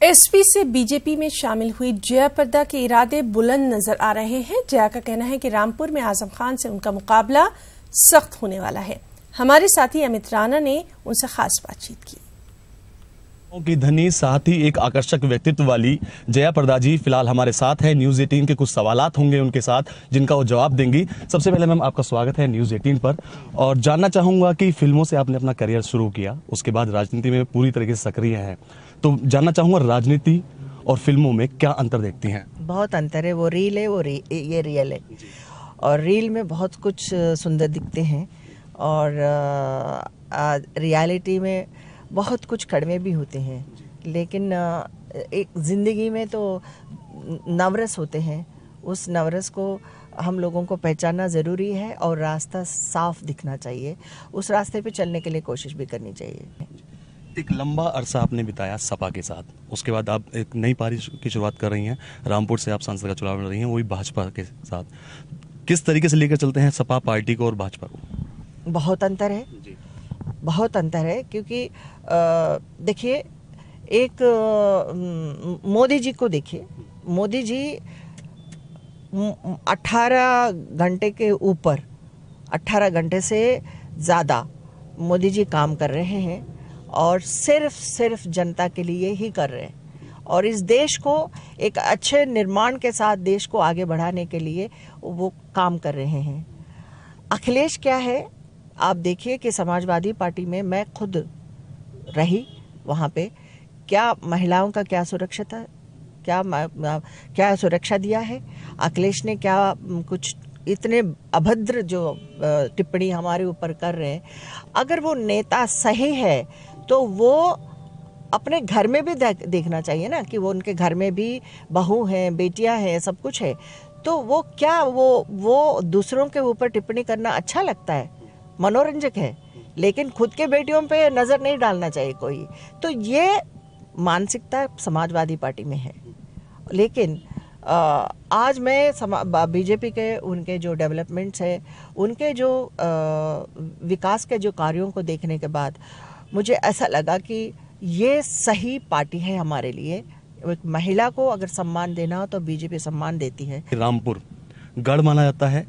SP से BJP में शामिल हुई जया प्रदा के इरादे बुलंद नजर आ रहे हैं। जया का कहना है कि रामपुर में आजम खान से उनका मुकाबला सख्त होने वाला है। हमारे साथी अमित राणा ने उनसे खास बातचीत की। की धनी साथ ही एक आकर्षक व्यक्तित्व वाली जया प्रदा जी फिलहाल हमारे साथ है। न्यूज़ 18 के कुछ सवालात होंगे उनके साथ जिनका वो जवाब देंगी। सबसे पहले मैम आपका स्वागत है न्यूज़ 18 पर और जानना चाहूंगा कि फिल्मों से आपने अपना करियर शुरू किया, उसके बाद राजनीति में पूरी तरीके से सक्रिय हैं, तो जानना चाहूंगा राजनीति और फिल्मों में क्या अंतर देखती हैं? बहुत अंतर है। वो रील है, ये रियल है। और रील में बहुत कुछ सुंदर दिखते हैं और रियलिटी में बहुत कुछ कड़वे भी होते हैं। लेकिन एक ज़िंदगी में तो नवरस होते हैं, उस नवरस को हम लोगों को पहचानना ज़रूरी है और रास्ता साफ दिखना चाहिए। उस रास्ते पे चलने के लिए कोशिश भी करनी चाहिए। एक लंबा अरसा आपने बिताया सपा के साथ, उसके बाद आप एक नई पारी की शुरुआत कर रही हैं। रामपुर से आप सांसद का चुनाव लड़ रही हैं, वो भी भाजपा के साथ। किस तरीके से लेकर चलते हैं सपा पार्टी को और भाजपा को? बहुत अंतर है, बहुत अंतर है। क्योंकि देखिए, एक मोदी जी को देखिए। मोदी जी 18 घंटे के ऊपर, 18 घंटे से ज़्यादा मोदी जी काम कर रहे हैं और सिर्फ जनता के लिए ही कर रहे हैं। और इस देश को एक अच्छे निर्माण के साथ देश को आगे बढ़ाने के लिए वो काम कर रहे हैं। अखिलेश क्या है, आप देखिए कि समाजवादी पार्टी में मैं खुद रही, वहाँ पे क्या महिलाओं का क्या सुरक्षा था, क्या सुरक्षा दिया है अखिलेश ने? क्या कुछ इतने अभद्र जो टिप्पणी हमारे ऊपर कर रहे हैं। अगर वो नेता सही है तो वो अपने घर में भी देखना चाहिए ना, कि वो उनके घर में भी बहू हैं, बेटियां हैं, सब कुछ है। तो वो क्या वो दूसरों के ऊपर टिप्पणी करना अच्छा लगता है, मनोरंजक है, लेकिन खुद के बेटियों पे नज़र नहीं डालना चाहिए कोई। तो ये मानसिकता समाजवादी पार्टी में है। लेकिन आज मैं बीजेपी के उनके जो डेवलपमेंट्स है, उनके जो विकास के जो कार्यों को देखने के बाद मुझे ऐसा लगा कि ये सही पार्टी है हमारे लिए। एक महिला को अगर सम्मान देना हो तो बीजेपी सम्मान देती है। रामपुर गढ़ माना जाता है,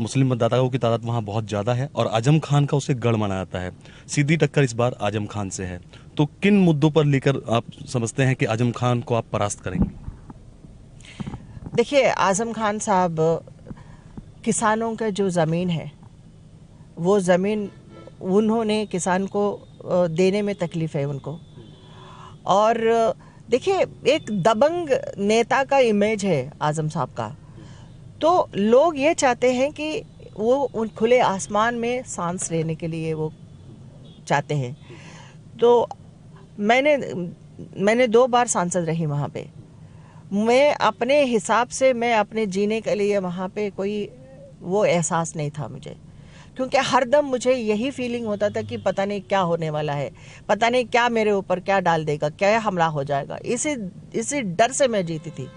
मुस्लिम मतदाताओं की तादाद वहाँ बहुत ज़्यादा है और आजम खान का उसे गढ़ माना जाता है। सीधी टक्कर इस बार आजम खान से है, तो किन मुद्दों पर लेकर आप समझते हैं कि आजम खान को आप परास्त करेंगे? देखिए, आजम खान साहब किसानों का जो ज़मीन है, वो ज़मीन उन्होंने किसान को देने में तकलीफ़ है उनको। और देखिए, एक दबंग नेता का इमेज है आजम साहब का, तो लोग ये चाहते हैं कि वो उन खुले आसमान में सांस लेने के लिए वो चाहते हैं। तो मैंने 2 बार सांसद रही वहाँ पे। मैं अपने हिसाब से मैं अपने जीने के लिए वहाँ पे कोई वो एहसास नहीं था मुझे, क्योंकि हरदम मुझे यही फीलिंग होता था कि पता नहीं क्या होने वाला है, पता नहीं क्या मेरे ऊपर क्या डाल देगा, क्या हमला हो जाएगा। इसी डर से मैं जीती थी।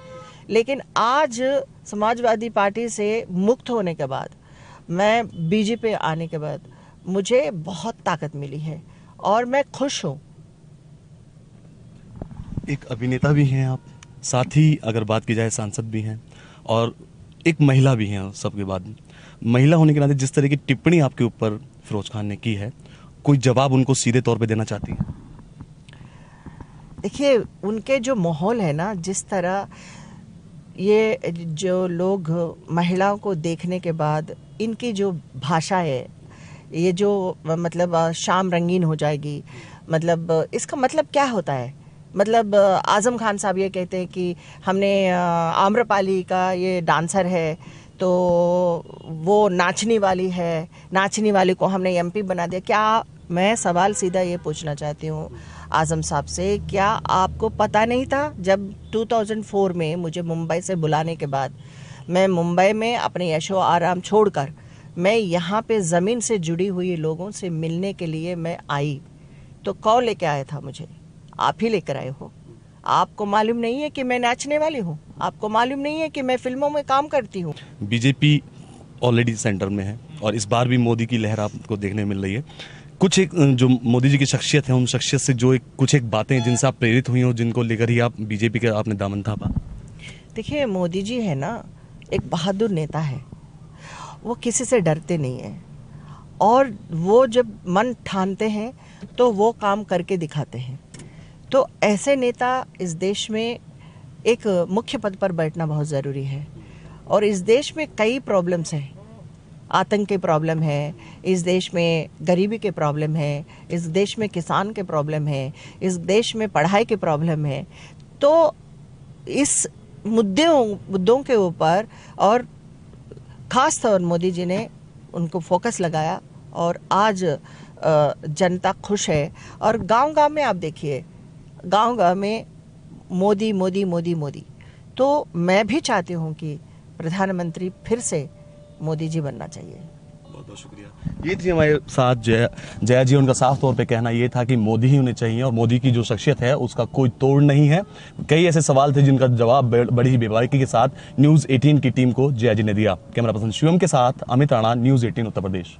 लेकिन आज समाजवादी पार्टी से मुक्त होने के बाद, मैं बीजेपी आने के बाद मुझे बहुत ताकत मिली है और मैं खुश हूँ। एक अभिनेता भी हैं आप, साथ ही अगर बात की जाए सांसद भी हैं और एक महिला भी हैं। सबके बाद महिला होने के नाते जिस तरह की टिप्पणी आपके ऊपर फिरोज खान ने की है, कोई जवाब उनको सीधे तौर पे देना चाहती हैं? देखिए, उनके जो माहौल है ना, जिस तरह ये जो लोग महिलाओं को देखने के बाद इनकी जो भाषा है, ये जो मतलब शाम रंगीन हो जाएगी, मतलब इसका मतलब क्या होता है? मतलब आजम खान साहब ये कहते हैं कि हमने आम्रपाली का ये डांसर है तो वो नाचने वाली है, नाचने वाली को हमने एमपी बना दिया। क्या, मैं सवाल सीधा ये पूछना चाहती हूँ आजम साहब से, क्या आपको पता नहीं था जब 2004 में मुझे मुंबई से बुलाने के बाद मैं मुंबई में अपने यशो आराम छोड़कर मैं यहाँ पे ज़मीन से जुड़ी हुई लोगों से मिलने के लिए मैं आई, तो कौन लेके आया था मुझे? आप ही लेकर आए हो। आपको मालूम नहीं है कि मैं नाचने वाली हूँ? आपको मालूम नहीं है कि मैं फिल्मों में काम करती हूँ? बीजेपी ऑलरेडी सेंटर में है और इस बार भी मोदी की लहर आपको देखने मिल रही है। कुछ एक जो मोदी जी की शख्सियत है, उन शख्सियत से जो कुछ एक बातें जिनसे आप प्रेरित हुई हो, जिनको लेकर ही आप बीजेपी के आपने दामन थापा? देखिए, मोदी जी है ना, एक बहादुर नेता है। वो किसी से डरते नहीं है और वो जब मन ठानते हैं तो वो काम करके दिखाते हैं। तो ऐसे नेता इस देश में एक मुख्य पद पर बैठना बहुत ज़रूरी है। और इस देश में कई प्रॉब्लम्स हैं। आतंक के प्रॉब्लम है, इस देश में गरीबी के प्रॉब्लम है, इस देश में किसान के प्रॉब्लम है, इस देश में पढ़ाई के प्रॉब्लम है। तो इस मुद्दों के ऊपर और ख़ास तौर मोदी जी ने उनको फोकस लगाया और आज जनता खुश है। और गांव-गांव में आप देखिए, गांव-गांव में मोदी मोदी मोदी मोदी। तो मैं भी चाहती हूँ कि प्रधानमंत्री फिर से मोदी जी बनना चाहिए। बहुत बहुत शुक्रिया। ये थी हमारे साथ जया जी। उनका साफ तौर पे कहना ये था कि मोदी ही उन्हें चाहिए और मोदी की जो शख्सियत है उसका कोई तोड़ नहीं है। कई ऐसे सवाल थे जिनका जवाब बड़ी ही बेबाकी के साथ न्यूज़ 18 की टीम को जया जी ने दिया। कैमरा पर्सन शिवम के साथ अमित राणा, न्यूज़ 18 उत्तर प्रदेश।